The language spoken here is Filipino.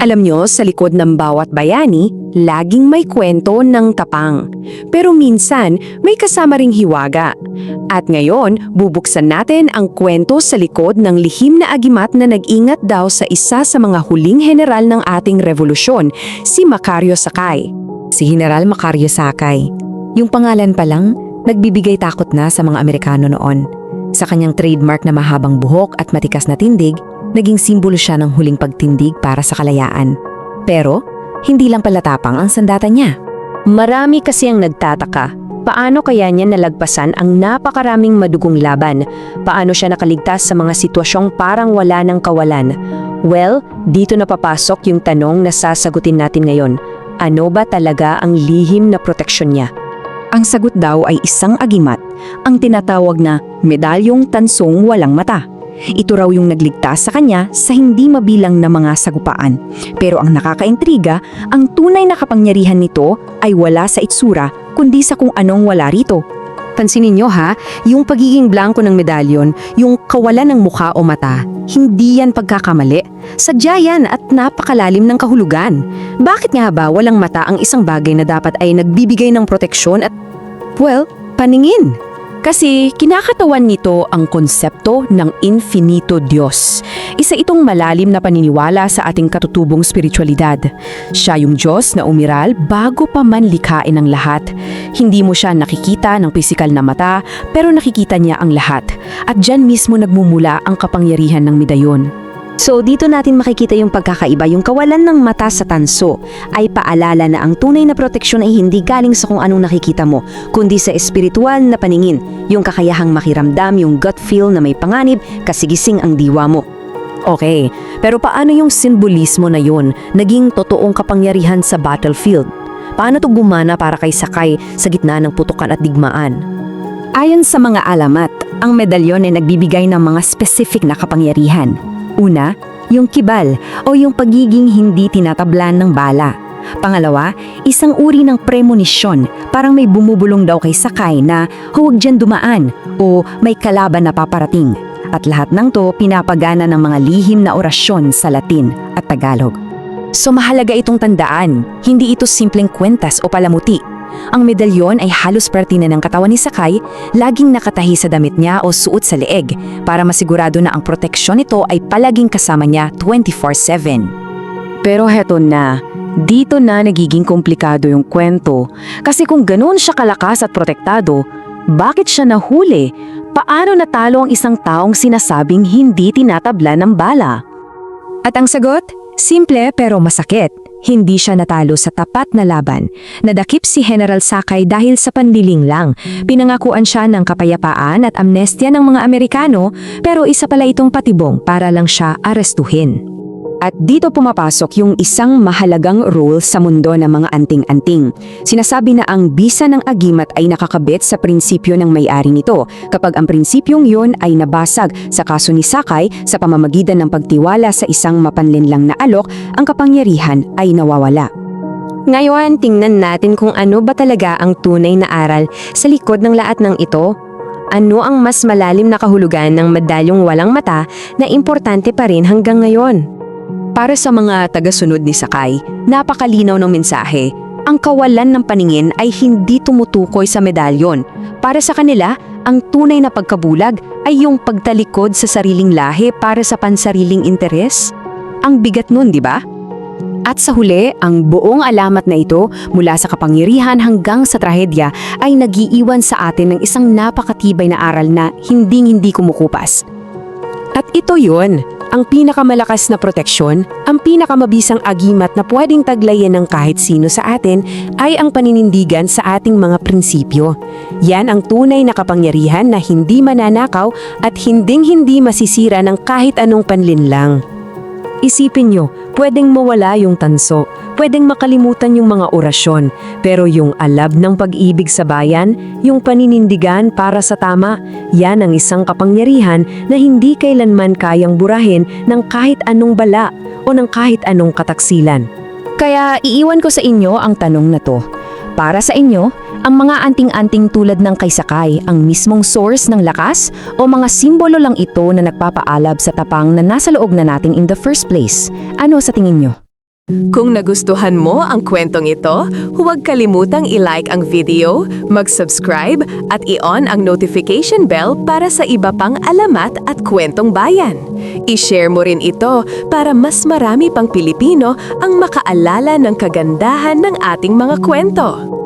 Alam nyo, sa likod ng bawat bayani, laging may kwento ng tapang. Pero minsan, may kasama ring hiwaga. At ngayon, bubuksan natin ang kwento sa likod ng lihim na agimat na nag-ingat daw sa isa sa mga huling general ng ating revolusyon, si Macario Sakay. Si General Macario Sakay. Yung pangalan pa lang, nagbibigay takot na sa mga Amerikano noon. Sa kanyang trademark na mahabang buhok at matikas na tindig, naging simbolo siya ng huling pagtindig para sa kalayaan. Pero, hindi lang pala tapang ang sandata niya. Marami kasi ang nagtataka. Paano kaya niya nalagpasan ang napakaraming madugong laban? Paano siya nakaligtas sa mga sitwasyong parang wala ng kawalan? Well, dito na papasok yung tanong na sasagutin natin ngayon. Ano ba talaga ang lihim na proteksyon niya? Ang sagot daw ay isang agimat, ang tinatawag na medalyong tansong walang mata. Ito raw yung nagligtas sa kanya sa hindi mabilang na mga sagupaan. Pero ang nakakaintriga, ang tunay na kapangyarihan nito ay wala sa itsura, kundi sa kung anong wala rito. Pansinin nyo ha, yung pagiging blanko ng medalyon, yung kawalan ng mukha o mata, hindi yan pagkakamali. Sadya yan at napakalalim ng kahulugan. Bakit nga ba walang mata ang isang bagay na dapat ay nagbibigay ng proteksyon at, well, paningin? Kasi kinakatawan nito ang konsepto ng infinito Diyos. Isa itong malalim na paniniwala sa ating katutubong spiritualidad. Siya yung Diyos na umiral bago pa man likhain ang lahat. Hindi mo siya nakikita ng pisikal na mata, pero nakikita niya ang lahat. At dyan mismo nagmumula ang kapangyarihan ng medayon. So dito natin makikita yung pagkakaiba, yung kawalan ng mata sa tanso ay paalala na ang tunay na proteksyon ay hindi galing sa kung anong nakikita mo, kundi sa espiritual na paningin, yung kakayahang makiramdam, yung gut feel na may panganib, kasigising ang diwa mo. Okay, pero paano yung simbolismo na yun naging totoong kapangyarihan sa battlefield? Paano to gumana para kay Sakay sa gitna ng putukan at digmaan? Ayon sa mga alamat, ang medalyon ay nagbibigay ng mga specific na kapangyarihan. Una, yung kibal o yung pagiging hindi tinatablan ng bala. Pangalawa, isang uri ng premonisyon, parang may bumubulong daw kay Sakay na huwag dyan dumaan o may kalaban na paparating. At lahat ng to pinapagana ng mga lihim na orasyon sa Latin at Tagalog. So mahalaga itong tandaan, hindi ito simpleng kwentas o palamuti. Ang medalyon ay halos parte na ng katawan ni Sakay, laging nakatahi sa damit niya o suot sa leeg para masigurado na ang proteksyon nito ay palaging kasama niya 24/7. Pero heto na, dito na nagiging komplikado yung kwento. Kasi kung ganoon siya kalakas at protektado, bakit siya nahuli? Paano natalo ang isang taong sinasabing hindi tinatabla ng bala? At ang sagot? Simple pero masakit. Hindi siya natalo sa tapat na laban. Nadakip si General Sakay dahil sa panliling lang. Pinangakuan siya ng kapayapaan at amnestia ng mga Amerikano, pero isa pala itong patibong para lang siya arestuhin. At dito pumapasok yung isang mahalagang role sa mundo ng mga anting-anting. Sinasabi na ang bisa ng agimat ay nakakabit sa prinsipyo ng may-ari nito kapag ang prinsipyong yun ay nabasag. Sa kaso ni Sakay, sa pamamagitan ng pagtiwala sa isang mapanlinlang na alok, ang kapangyarihan ay nawawala. Ngayon, tingnan natin kung ano ba talaga ang tunay na aral sa likod ng lahat ng ito. Ano ang mas malalim na kahulugan ng medalyong walang mata na importante pa rin hanggang ngayon? Para sa mga tagasunod ni Sakay, napakalinaw ng mensahe. Ang kawalan ng paningin ay hindi tumutukoy sa medalyon. Para sa kanila, ang tunay na pagkabulag ay yung pagtalikod sa sariling lahi para sa pansariling interes. Ang bigat nun, di ba? At sa huli, ang buong alamat na ito, mula sa kapangyarihan hanggang sa trahedya, ay nagiiwan sa atin ng isang napakatibay na aral na hinding-hindi kumukupas. At ito yun, ang pinakamalakas na proteksyon, ang pinakamabisang agimat na pwedeng taglayin ng kahit sino sa atin ay ang paninindigan sa ating mga prinsipyo. Yan ang tunay na kapangyarihan na hindi mananakaw at hinding-hindi masisira ng kahit anong panlinlang. Isipin nyo, pwedeng mawala yung tanso, pwedeng makalimutan yung mga orasyon, pero yung alab ng pag-ibig sa bayan, yung paninindigan para sa tama, yan ang isang kapangyarihan na hindi kailanman kayang burahin ng kahit anong bala o ng kahit anong kataksilan. Kaya iiwan ko sa inyo ang tanong na to. Para sa inyo, ang mga anting-anting tulad ng kay Sakay ang mismong source ng lakas o mga simbolo lang ito na nagpapaalab sa tapang na nasa loob na natin in the first place? Ano sa tingin nyo? Kung nagustuhan mo ang kwentong ito, huwag kalimutang i-like ang video, mag-subscribe at i-on ang notification bell para sa iba pang alamat at kwentong bayan. I-share mo rin ito para mas marami pang Pilipino ang makaalala ng kagandahan ng ating mga kwento.